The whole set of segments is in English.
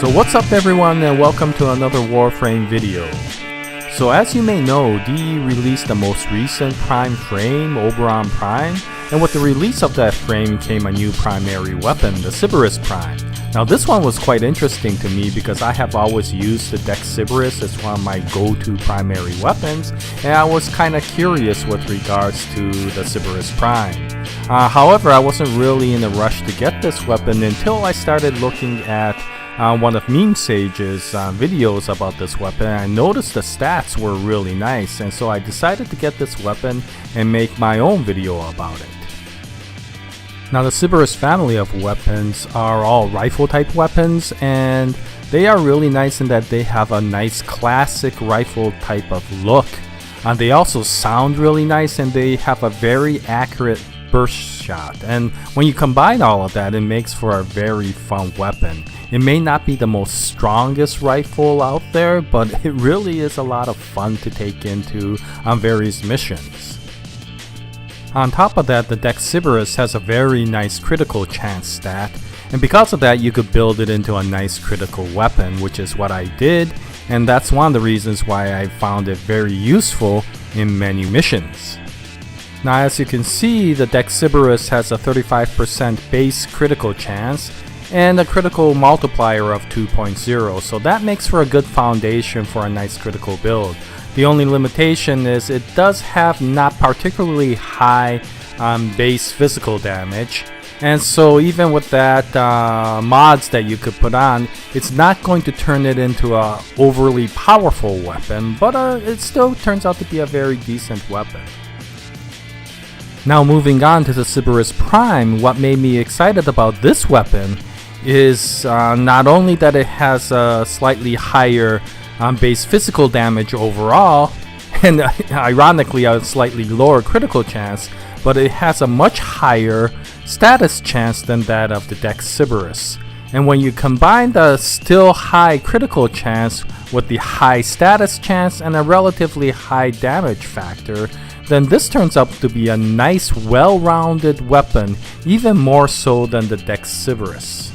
So what's up everyone, and welcome to another Warframe video. So as you may know, DE released the most recent Prime frame, Oberon Prime, and with the release of that frame came a new primary weapon, the Sybaris Prime. Now this one was quite interesting to me because I have always used the Dex Sybaris as one of my go-to primary weapons, and I was kinda curious with regards to the Sybaris Prime. However, I wasn't really in a rush to get this weapon until I started looking at one of Meme Sage's videos about this weapon. I noticed the stats were really nice, and so I decided to get this weapon and make my own video about it. Now the Sybaris family of weapons are all rifle type weapons, and they are really nice in that they have a nice classic rifle type of look. They also sound really nice, and they have a very accurate burst shot, and when you combine all of that, it makes for a very fun weapon. It may not be the most strongest rifle out there, but it really is a lot of fun to take into on various missions. On top of that, the Dex Sybaris has a very nice critical chance stat, and because of that you could build it into a nice critical weapon, which is what I did, and that's one of the reasons why I found it very useful in many missions. Now as you can see, the Dex Sybaris has a 35% base critical chance and a critical multiplier of 2.0, so that makes for a good foundation for a nice critical build. The only limitation is it does have not particularly high base physical damage, and so even with that mods that you could put on, it's not going to turn it into a overly powerful weapon, but it still turns out to be a very decent weapon. Now moving on to the Sybaris Prime, what made me excited about this weapon is not only that it has a slightly higher base physical damage overall, and ironically a slightly lower critical chance, but it has a much higher status chance than that of the Dex Sybaris. And when you combine the still high critical chance with the high status chance and a relatively high damage factor, then this turns out to be a nice well-rounded weapon, even more so than the Dex Sybaris.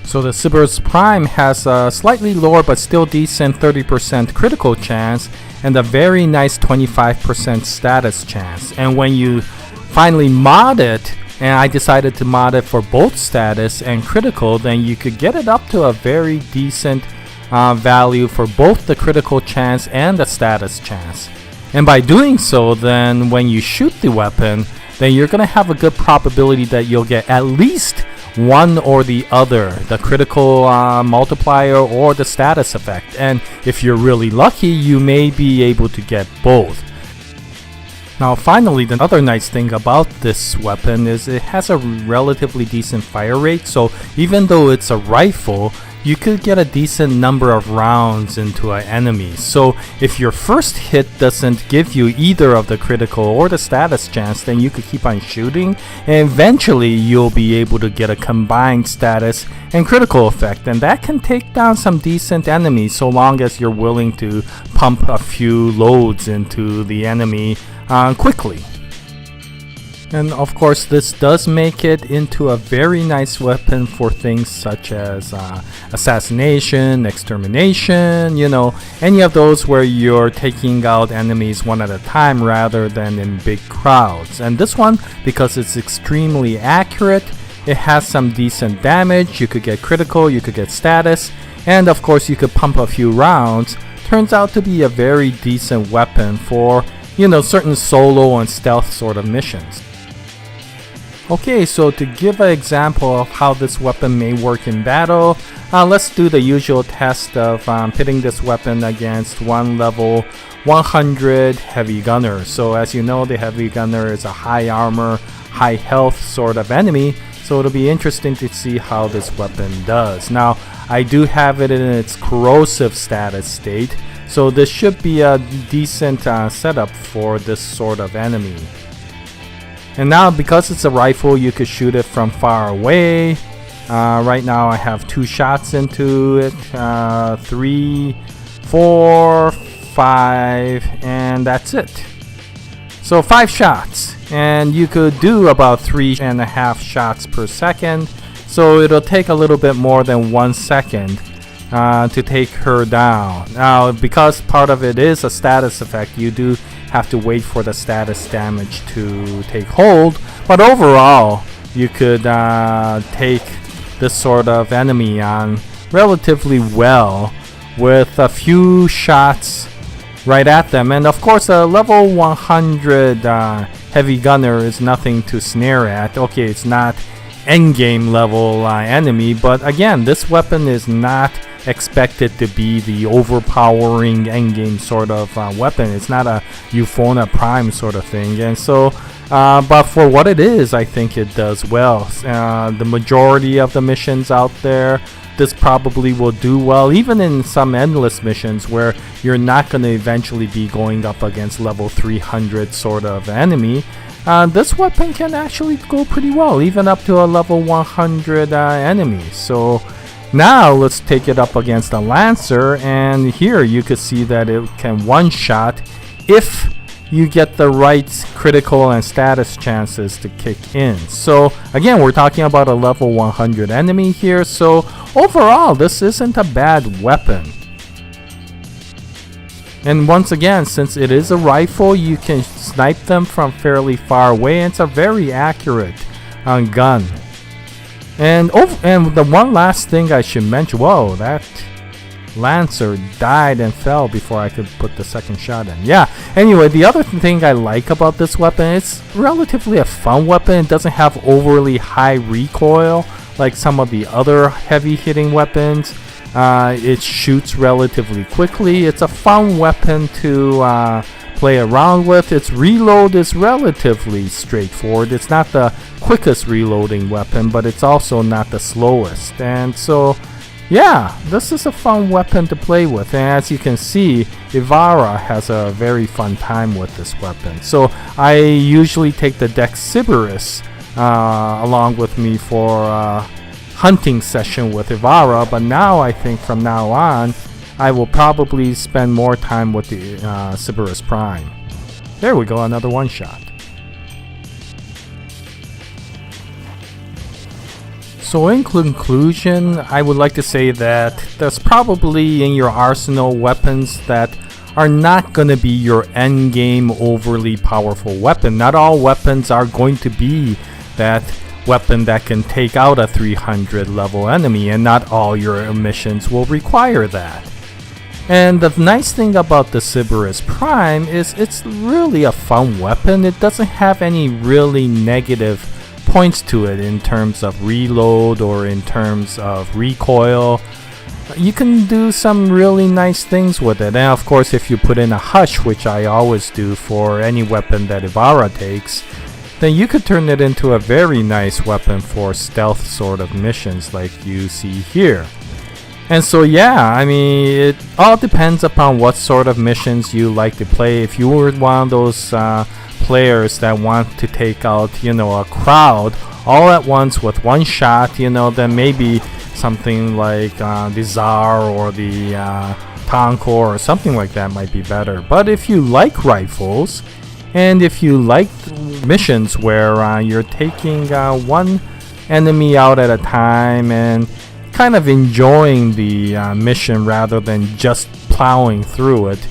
So the Sybaris Prime has a slightly lower but still decent 30% critical chance and a very nice 25% status chance. And when you finally mod it, and I decided to mod it for both status and critical, then you could get it up to a very decent value for both the critical chance and the status chance. And by doing so, then when you shoot the weapon, then you're gonna have a good probability that you'll get at least one or the other, the critical multiplier or the status effect. And if you're really lucky, you may be able to get both. Now finally, the other nice thing about this weapon is it has a relatively decent fire rate, so even though it's a rifle, you could get a decent number of rounds into an enemy. So if your first hit doesn't give you either of the critical or the status chance, then you could keep on shooting, and eventually you'll be able to get a combined status and critical effect, and that can take down some decent enemies so long as you're willing to pump a few loads into the enemy quickly. And of course, this does make it into a very nice weapon for things such as assassination, extermination, you know, any of those where you're taking out enemies one at a time rather than in big crowds. And this one, because it's extremely accurate, it has some decent damage, you could get critical, you could get status, and of course you could pump a few rounds, turns out to be a very decent weapon for, you know, certain solo and stealth sort of missions. Okay, so to give an example of how this weapon may work in battle, let's do the usual test of pitting this weapon against one level 100 heavy gunner. So as you know, the heavy gunner is a high armor, high health sort of enemy, so it'll be interesting to see how this weapon does. Now, I do have it in its corrosive status state, so this should be a decent setup for this sort of enemy. And now, because it's a rifle, you could shoot it from far away. Right now I have 2 shots into it, 3, 4, 5, and that's it. So 5 shots, and you could do about 3.5 shots per second, So it'll take a little bit more than 1 second to take her down. Now, because part of it is a status effect, you do have to wait for the status damage to take hold. But overall, you could take this sort of enemy on relatively well with a few shots right at them. And of course, a level 100 heavy gunner is nothing to snare at. Okay, it's not endgame level enemy, but again, this weapon is not expected to be the overpowering endgame sort of weapon. It's not a Oberon Prime sort of thing, and so but for what it is, I think it does well. The majority of the missions out there, this probably will do well, even in some endless missions where you're not going to eventually be going up against level 300 sort of enemy. This weapon can actually go pretty well, even up to a level 100 enemy. So now let's take it up against a Lancer, and here you could see that it can one-shot if you get the right critical and status chances to kick in. So again, we're talking about a level 100 enemy here, so overall this isn't a bad weapon. And once again, since it is a rifle, you can snipe them from fairly far away, and it's a very accurate gun. And the one last thing I should mention, whoa, that Lancer died and fell before I could put the second shot in. Yeah, anyway, the other thing I like about this weapon, it's relatively a fun weapon. It doesn't have overly high recoil like some of the other heavy hitting weapons. It shoots relatively quickly. It's a fun weapon to play around with. Its reload is relatively straightforward. It's not the quickest reloading weapon, but it's also not the slowest. And so yeah, this is a fun weapon to play with, and as you can see, Ivara has a very fun time with this weapon. So I usually take the Dex Sybaris along with me for a hunting session with Ivara, but now I think from now on I will probably spend more time with the Sybaris Prime. There we go, another one shot. So in conclusion, I would like to say that there's probably in your arsenal weapons that are not going to be your endgame overly powerful weapon. Not all weapons are going to be that weapon that can take out a 300 level enemy, and not all your missions will require that. And the nice thing about the Sybaris Prime is it's really a fun weapon. It doesn't have any really negative points to it in terms of reload or in terms of recoil. You can do some really nice things with it, and of course if you put in a hush, which I always do for any weapon that Ivara takes, then you could turn it into a very nice weapon for stealth sort of missions like you see here. And so yeah, I mean, it all depends upon what sort of missions you like to play. If you were one of those players that want to take out, you know, a crowd all at once with one shot, you know, then maybe something like the Tsar or the Tankor or something like that might be better. But if you like rifles, and if you like missions where you're taking one enemy out at a time and kind of enjoying the mission rather than just plowing through it,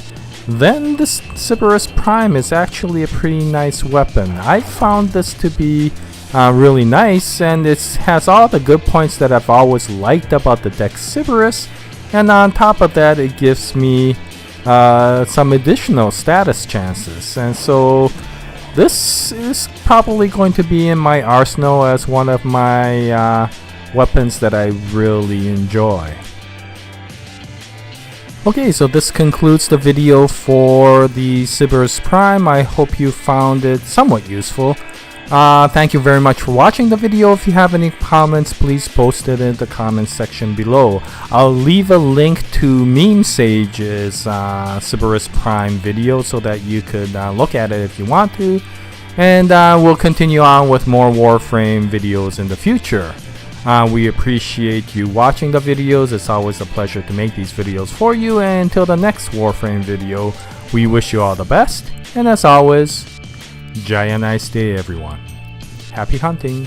then this Sybaris Prime is actually a pretty nice weapon. I found this to be really nice, and it has all the good points that I've always liked about the Dex Sybaris, and on top of that it gives me some additional status chances. And so this is probably going to be in my arsenal as one of my weapons that I really enjoy. Okay, so this concludes the video for the Sybaris Prime. I hope you found it somewhat useful. Thank you very much for watching the video. If you have any comments, please post it in the comments section below. I'll leave a link to Meme Sage's Sybaris Prime video so that you could look at it if you want to. And we'll continue on with more Warframe videos in the future. We appreciate you watching the videos. It's always a pleasure to make these videos for you. And until the next Warframe video, we wish you all the best. And as always, Jaya, nice day everyone. Happy hunting!